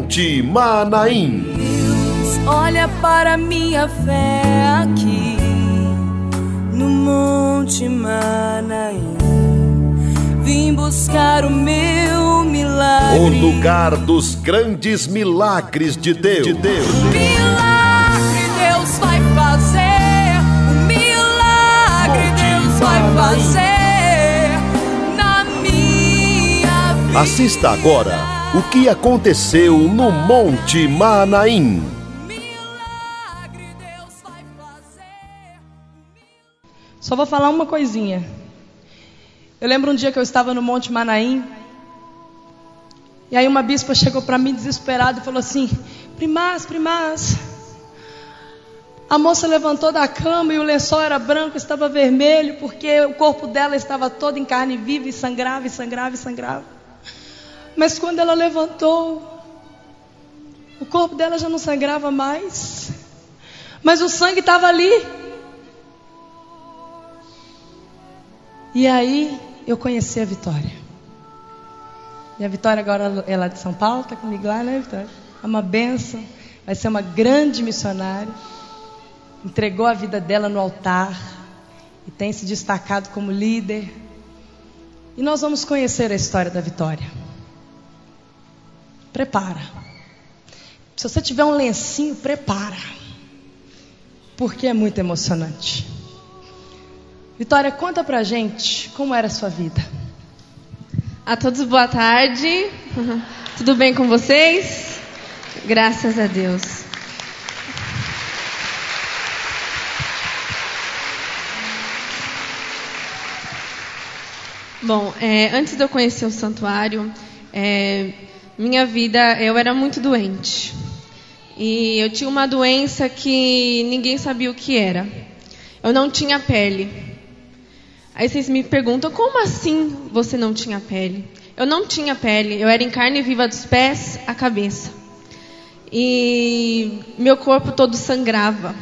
Monte Manaim. Deus, olha para minha fé aqui no Monte Manaim. Vim buscar o meu milagre, O lugar dos grandes milagres de Deus. milagre Deus vai fazer, o milagre Deus vai fazer na minha vida. Assista agora o que aconteceu no Monte Manaim. Milagre Deus vai fazer. Só vou falar uma coisinha. Eu lembro um dia que eu estava no Monte Manaim, e aí uma bispa chegou para mim desesperada e falou assim: Primaz, a moça levantou da cama e o lençol era branco, estava vermelho, porque o corpo dela estava todo em carne viva e sangrava, e sangrava, e sangrava. Mas quando ela levantou, o corpo dela já não sangrava mais, mas o sangue estava ali. E aí eu conheci a Vitória. E a Vitória agora é lá de São Paulo, está comigo lá, né, Vitória? É uma bênção, vai ser uma grande missionária. Entregou a vida dela no altar e tem se destacado como líder. E nós vamos conhecer a história da Vitória. Prepara. Se você tiver um lencinho, prepara, porque é muito emocionante. Vitória, conta pra gente como era a sua vida. A todos, boa tarde. Tudo bem com vocês? Graças a Deus. Bom, antes de eu conhecer o santuário, minha vida, eu era muito doente. E eu tinha uma doença que ninguém sabia o que era. Eu não tinha pele. Aí vocês me perguntam, como assim você não tinha pele? Eu não tinha pele, eu era em carne viva dos pés à cabeça. E meu corpo todo sangrava.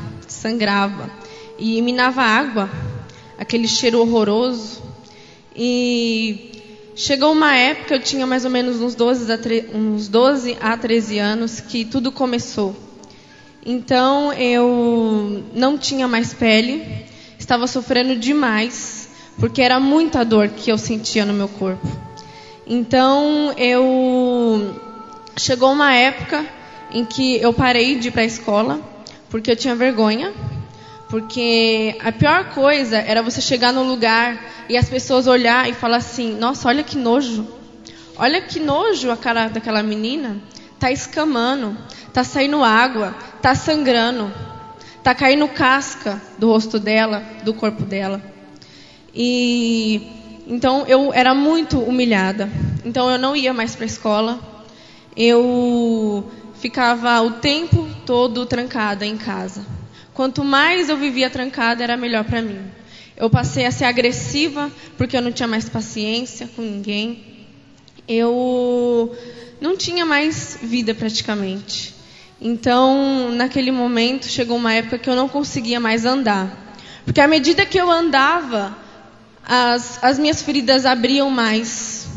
E emanava água, aquele cheiro horroroso. E chegou uma época, eu tinha mais ou menos uns 12 a 13 anos, que tudo começou. Então eu não tinha mais pele, estava sofrendo demais, porque era muita dor que eu sentia no meu corpo. Então chegou uma época em que eu parei de ir para a escola, porque eu tinha vergonha. Porque a pior coisa era você chegar num lugar e as pessoas olhar e falar assim: nossa, olha que nojo. Olha que nojo a cara daquela menina. Tá escamando, tá saindo água, tá sangrando, tá caindo casca do rosto dela, do corpo dela. E então eu era muito humilhada. Então eu não ia mais para a escola. Eu ficava o tempo todo trancada em casa. Quanto mais eu vivia trancada, era melhor para mim. Eu passei a ser agressiva, porque eu não tinha mais paciência com ninguém. Eu não tinha mais vida praticamente. Então, naquele momento, chegou uma época que eu não conseguia mais andar. Porque à medida que eu andava, as minhas feridas abriam mais.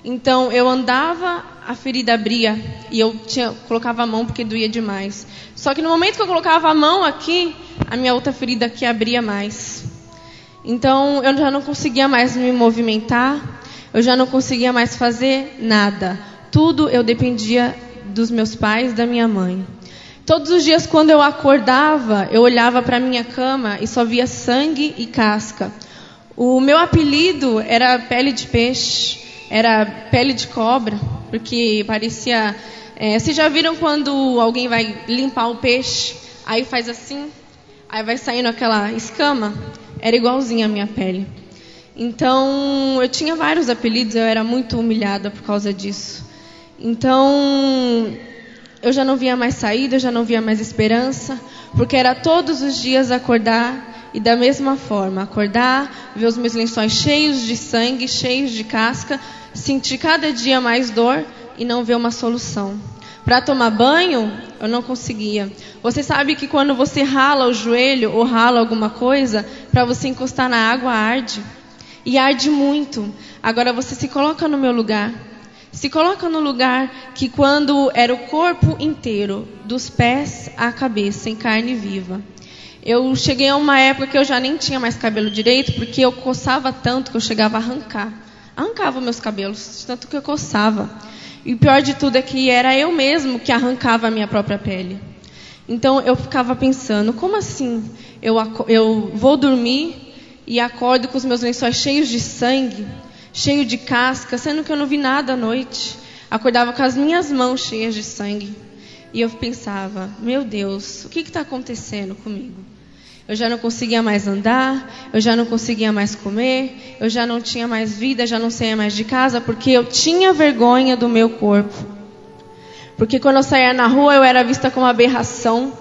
Então, eu andava, a ferida abria, e eu colocava a mão porque doía demais. Só que no momento que eu colocava a mão aqui, a minha outra ferida aqui abria mais. Então, eu já não conseguia mais me movimentar, eu já não conseguia mais fazer nada. Tudo eu dependia dos meus pais, da minha mãe. Todos os dias, quando eu acordava, eu olhava para a minha cama e só via sangue e casca. O meu apelido era pele de peixe, era pele de cobra, porque parecia... vocês já viram quando alguém vai limpar o peixe, aí faz assim, aí vai saindo aquela escama? Era igualzinha a minha pele. Então, eu tinha vários apelidos, eu era muito humilhada por causa disso. Então, eu já não via mais saída, eu já não via mais esperança, porque era todos os dias acordar e da mesma forma, acordar, ver os meus lençóis cheios de sangue, cheios de casca, sentir cada dia mais dor e não ver uma solução. Para tomar banho, eu não conseguia. Você sabe que quando você rala o joelho ou rala alguma coisa, para você encostar na água arde. E arde muito. Agora você se coloca no meu lugar. Se coloca no lugar que quando era o corpo inteiro, dos pés à cabeça, em carne viva. Eu cheguei a uma época que eu já nem tinha mais cabelo direito, porque eu coçava tanto que eu chegava a arrancar. Arrancava meus cabelos, tanto que eu coçava. E o pior de tudo é que era eu mesmo que arrancava a minha própria pele. Então eu ficava pensando, como assim? Eu vou dormir e acordo com os meus lençóis cheios de sangue, cheio de casca, sendo que eu não vi nada à noite. Acordava com as minhas mãos cheias de sangue. E eu pensava, meu Deus, o que está acontecendo comigo? Eu já não conseguia mais andar, eu já não conseguia mais comer, eu já não tinha mais vida, já não saía mais de casa, porque eu tinha vergonha do meu corpo. Porque quando eu saía na rua, eu era vista como uma aberração,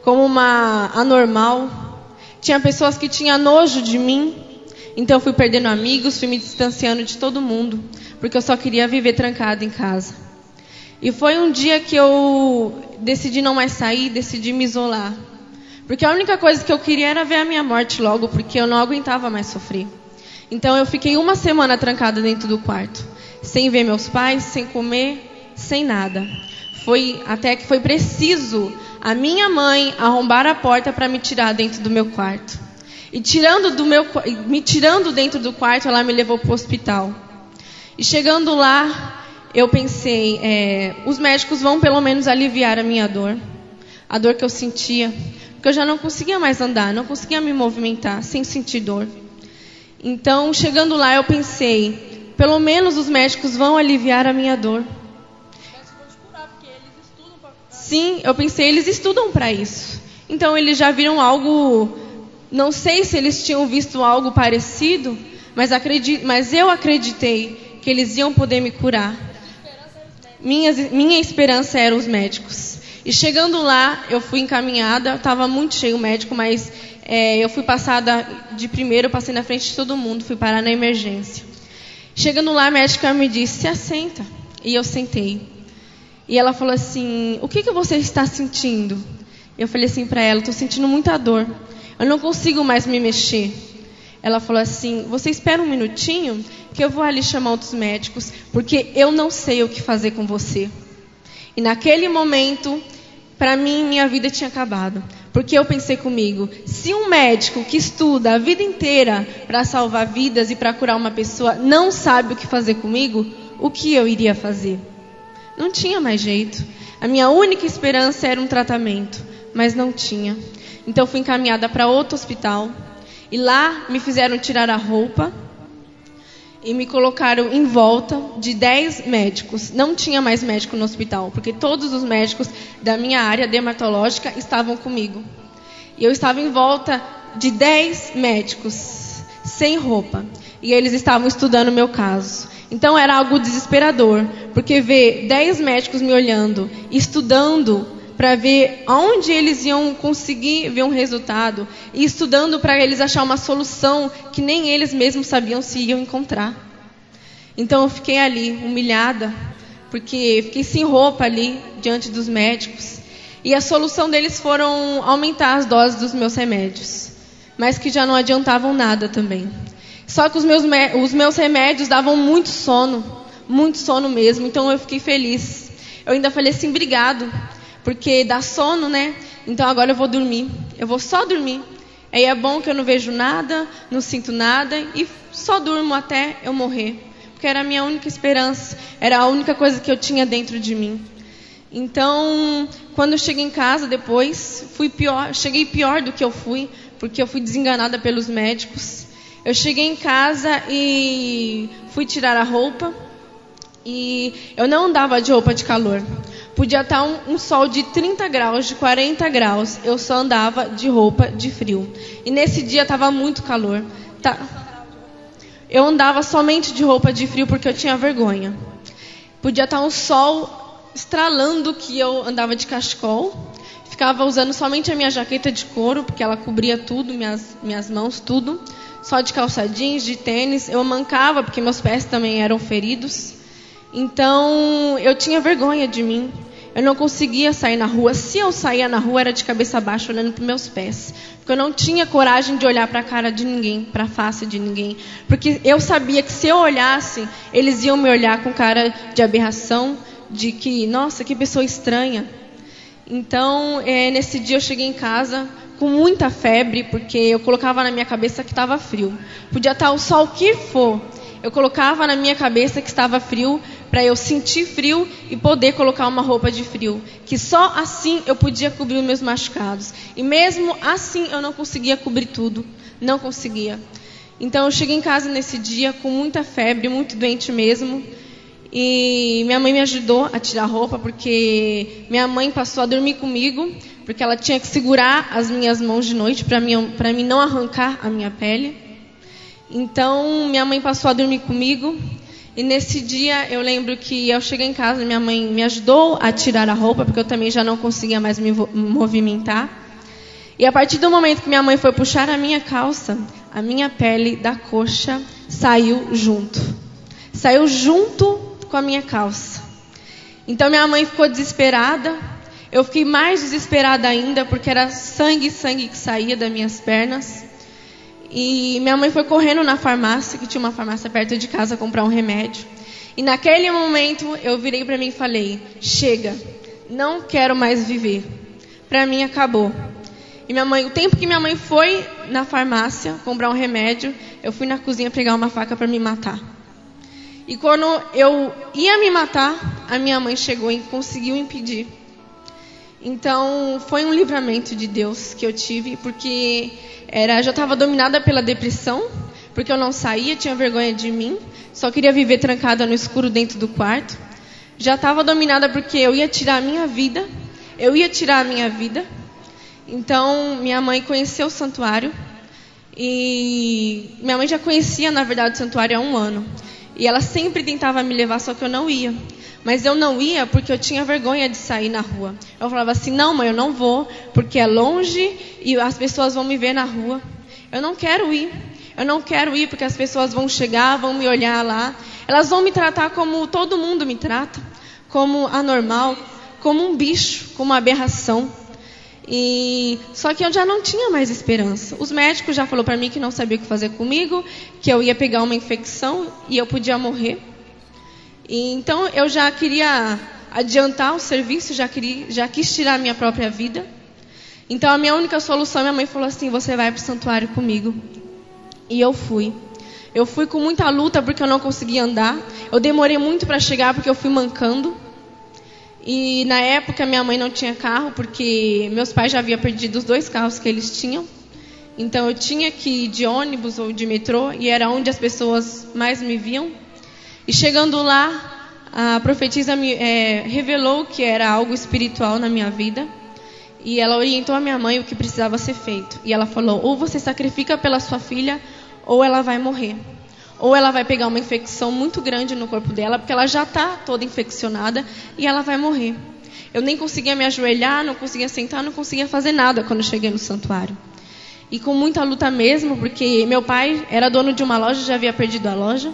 como uma anormal. Tinha pessoas que tinham nojo de mim, então eu fui perdendo amigos, fui me distanciando de todo mundo, porque eu só queria viver trancada em casa. E foi um dia que eu decidi não mais sair, decidi me isolar. Porque a única coisa que eu queria era ver a minha morte logo, porque eu não aguentava mais sofrer. Então eu fiquei uma semana trancada dentro do quarto, sem ver meus pais, sem comer, sem nada. Foi até que foi preciso a minha mãe arrombar a porta para me tirar dentro do meu quarto. E me tirando dentro do quarto, ela me levou para o hospital. E chegando lá, eu pensei, os médicos vão pelo menos aliviar a minha dor. A dor que eu sentia. Porque eu já não conseguia mais andar, não conseguia me movimentar sem sentir dor. Então, chegando lá, eu pensei, pelo menos os médicos vão aliviar a minha dor. Sim, eu pensei, eles estudam para isso. Então, eles já viram algo, não sei se eles tinham visto algo parecido, mas eu acreditei que eles iam poder me curar. Minha esperança eram os médicos. E chegando lá, eu fui encaminhada, estava muito cheio o médico, mas eu fui passada de primeiro, eu passei na frente de todo mundo, fui parar na emergência. Chegando lá, a médica me disse, se assenta. E eu sentei. E ela falou assim, o que você está sentindo? Eu falei assim para ela, estou sentindo muita dor, eu não consigo mais me mexer. Ela falou assim, você espera um minutinho, que eu vou ali chamar outros médicos, porque eu não sei o que fazer com você. E naquele momento, para mim, minha vida tinha acabado. Porque eu pensei comigo, se um médico que estuda a vida inteira para salvar vidas e para curar uma pessoa não sabe o que fazer comigo, o que eu iria fazer? Não tinha mais jeito. A minha única esperança era um tratamento, mas não tinha. Então fui encaminhada para outro hospital. E lá me fizeram tirar a roupa e me colocaram em volta de 10 médicos. Não tinha mais médico no hospital, porque todos os médicos da minha área dermatológica estavam comigo. E eu estava em volta de 10 médicos, sem roupa. E eles estavam estudando o meu caso. Então era algo desesperador, porque ver 10 médicos me olhando, estudando para ver aonde eles iam conseguir ver um resultado, e estudando para eles achar uma solução que nem eles mesmos sabiam se iam encontrar. Então eu fiquei ali, humilhada, porque fiquei sem roupa ali, diante dos médicos. E a solução deles foram aumentar as doses dos meus remédios, mas que já não adiantavam nada também. Só que os meus remédios davam muito sono mesmo, então eu fiquei feliz. Eu ainda falei assim, obrigado, porque dá sono, né? Então agora eu vou dormir, eu vou só dormir. Aí é bom que eu não vejo nada, não sinto nada e só durmo até eu morrer. Porque era a minha única esperança, era a única coisa que eu tinha dentro de mim. Então, quando eu cheguei em casa depois, cheguei pior do que eu fui, porque eu fui desenganada pelos médicos. Eu cheguei em casa e fui tirar a roupa e eu não andava de roupa de calor. Podia estar um sol de 30 graus, de 40 graus, eu só andava de roupa de frio. E nesse dia estava muito calor. Eu andava somente de roupa de frio porque eu tinha vergonha. Podia estar um sol estralando que eu andava de cachecol. Ficava usando somente a minha jaqueta de couro, porque ela cobria tudo, minhas mãos, tudo. Só de calça jeans, de tênis. Eu mancava, porque meus pés também eram feridos. Então, eu tinha vergonha de mim. eu não conseguia sair na rua. Se eu saía na rua, era de cabeça baixa, olhando para meus pés. Porque eu não tinha coragem de olhar para a cara de ninguém, para a face de ninguém. Porque eu sabia que se eu olhasse, eles iam me olhar com cara de aberração, de que, nossa, que pessoa estranha. Então, nesse dia eu cheguei em casa com muita febre, porque eu colocava na minha cabeça que estava frio. Podia estar o sol que for, eu colocava na minha cabeça que estava frio, para eu sentir frio e poder colocar uma roupa de frio. Que só assim eu podia cobrir os meus machucados. E mesmo assim eu não conseguia cobrir tudo. Não conseguia. Então eu cheguei em casa nesse dia com muita febre, muito doente mesmo. E minha mãe me ajudou a tirar a roupa, porque minha mãe passou a dormir comigo, porque ela tinha que segurar as minhas mãos de noite para mim não arrancar a minha pele. Então minha mãe passou a dormir comigo. E nesse dia eu lembro que eu cheguei em casa, minha mãe me ajudou a tirar a roupa, porque eu também já não conseguia mais me movimentar. E a partir do momento que minha mãe foi puxar a minha calça, a minha pele da coxa saiu junto. Saiu junto com a minha calça. Então minha mãe ficou desesperada. Eu fiquei mais desesperada ainda, porque era sangue que saía das minhas pernas. E minha mãe foi correndo na farmácia, que tinha uma farmácia perto de casa, comprar um remédio. E naquele momento eu virei para mim e falei: chega, não quero mais viver. Para mim acabou. E minha mãe, o tempo que minha mãe foi na farmácia comprar um remédio, eu fui na cozinha pegar uma faca para me matar. E quando eu ia me matar, a minha mãe chegou e conseguiu impedir. Então foi um livramento de Deus que eu tive, porque já estava dominada pela depressão, porque eu não saía, tinha vergonha de mim, só queria viver trancada no escuro dentro do quarto. Já estava dominada porque eu ia tirar a minha vida, Então minha mãe conheceu o santuário, e minha mãe já conhecia, na verdade, o santuário há 1 ano. E ela sempre tentava me levar, só que eu não ia. Mas eu não ia porque eu tinha vergonha de sair na rua. Eu falava assim: não, mãe, eu não vou, porque é longe e as pessoas vão me ver na rua. Eu não quero ir. Eu não quero ir porque as pessoas vão chegar, vão me olhar lá. Elas vão me tratar como todo mundo me trata, como anormal, como um bicho, como uma aberração. Só que eu já não tinha mais esperança. Os médicos já falaram para mim que não sabiam o que fazer comigo, que eu ia pegar uma infecção e eu podia morrer. Então eu já queria adiantar o serviço, já quis tirar a minha própria vida. Então a minha única solução, minha mãe falou assim: você vai para o santuário comigo. E eu fui. Eu fui com muita luta porque eu não conseguia andar. Eu demorei muito para chegar porque eu fui mancando. E na época minha mãe não tinha carro, porque meus pais já haviam perdido os 2 carros que eles tinham. Então eu tinha que ir de ônibus ou de metrô, e era onde as pessoas mais me viam. E chegando lá, a profetisa me revelou que era algo espiritual na minha vida. E ela orientou a minha mãe o que precisava ser feito. E ela falou: ou você sacrifica pela sua filha, ou ela vai morrer. Ou ela vai pegar uma infecção muito grande no corpo dela, porque ela já está toda infeccionada, e ela vai morrer. Eu nem conseguia me ajoelhar, não conseguia sentar, não conseguia fazer nada quando eu cheguei no santuário. E com muita luta mesmo, porque meu pai era dono de uma loja, já havia perdido a loja.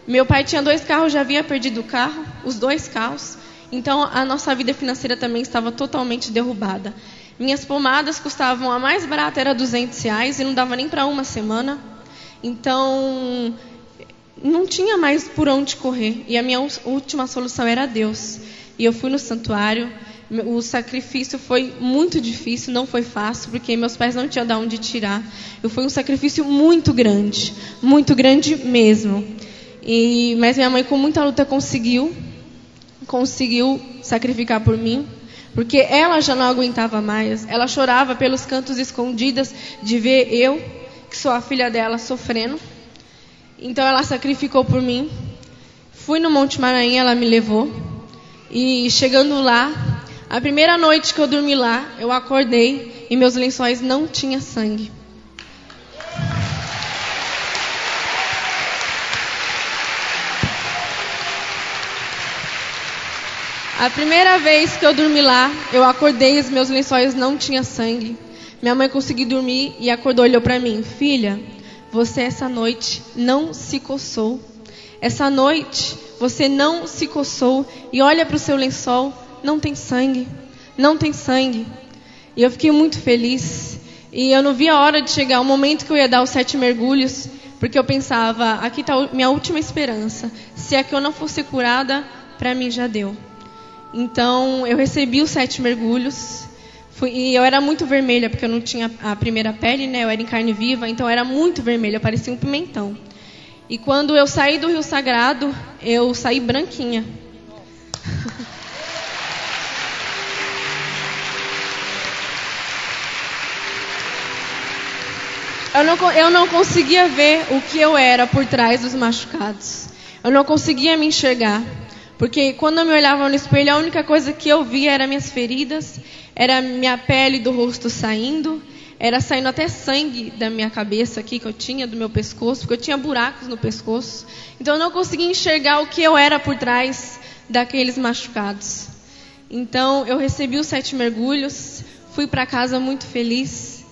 Meu pai tinha 2 carros, já havia perdido o carro, os 2 carros. Então a nossa vida financeira também estava totalmente derrubada. Minhas pomadas custavam, a mais barata era R$200 e não dava nem para uma semana. Então não tinha mais por onde correr. E a minha última solução era Deus. E eu fui no santuário. O sacrifício foi muito difícil, não foi fácil, porque meus pais não tinham de onde tirar. Foi um sacrifício muito grande mesmo. Mas minha mãe, com muita luta, conseguiu sacrificar por mim, porque ela já não aguentava mais. Ela chorava pelos cantos escondidos de ver eu, que sou a filha dela, sofrendo. Então ela sacrificou por mim. Fui no Monte Maranhão, ela me levou. E chegando lá, a primeira noite que eu dormi lá, eu acordei e meus lençóis não tinham sangue. A primeira vez que eu dormi lá, eu acordei e os meus lençóis não tinham sangue. Minha mãe conseguiu dormir e acordou, olhou para mim: filha, você essa noite não se coçou. Essa noite você não se coçou e olha para o seu lençol, não tem sangue, não tem sangue. E eu fiquei muito feliz. E eu não vi a hora de chegar o momento que eu ia dar os 7 mergulhos, porque eu pensava, aqui está minha última esperança. Se aqui eu não fosse curada, para mim já deu. Então eu recebi os 7 mergulhos. E eu era muito vermelha, porque eu não tinha a primeira pele, né? Eu era em carne viva, então eu era muito vermelha, parecia um pimentão. E quando eu saí do Rio Sagrado, eu saí branquinha. Eu não conseguia ver o que eu era por trás dos machucados. Eu não conseguia me enxergar. Porque quando eu me olhava no espelho, a única coisa que eu via eram minhas feridas, era a minha pele do rosto saindo, era saindo até sangue da minha cabeça aqui que eu tinha, do meu pescoço, porque eu tinha buracos no pescoço. Então eu não conseguia enxergar o que eu era por trás daqueles machucados. Então eu recebi os 7 mergulhos, fui para casa muito feliz.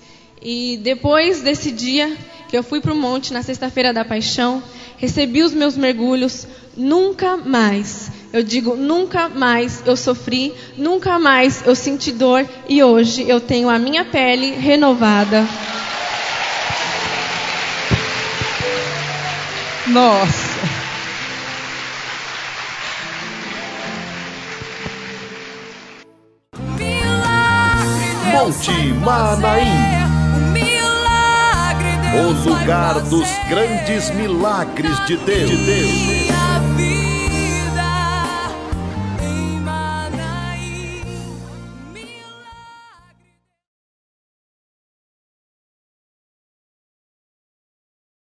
E depois desse dia que eu fui para o monte, na sexta-feira da paixão, recebi os meus mergulhos, nunca mais, eu digo nunca mais eu sofri, nunca mais eu senti dor, e hoje eu tenho a minha pele renovada. Nossa. Monte Manaim, o lugar dos grandes milagres de Deus.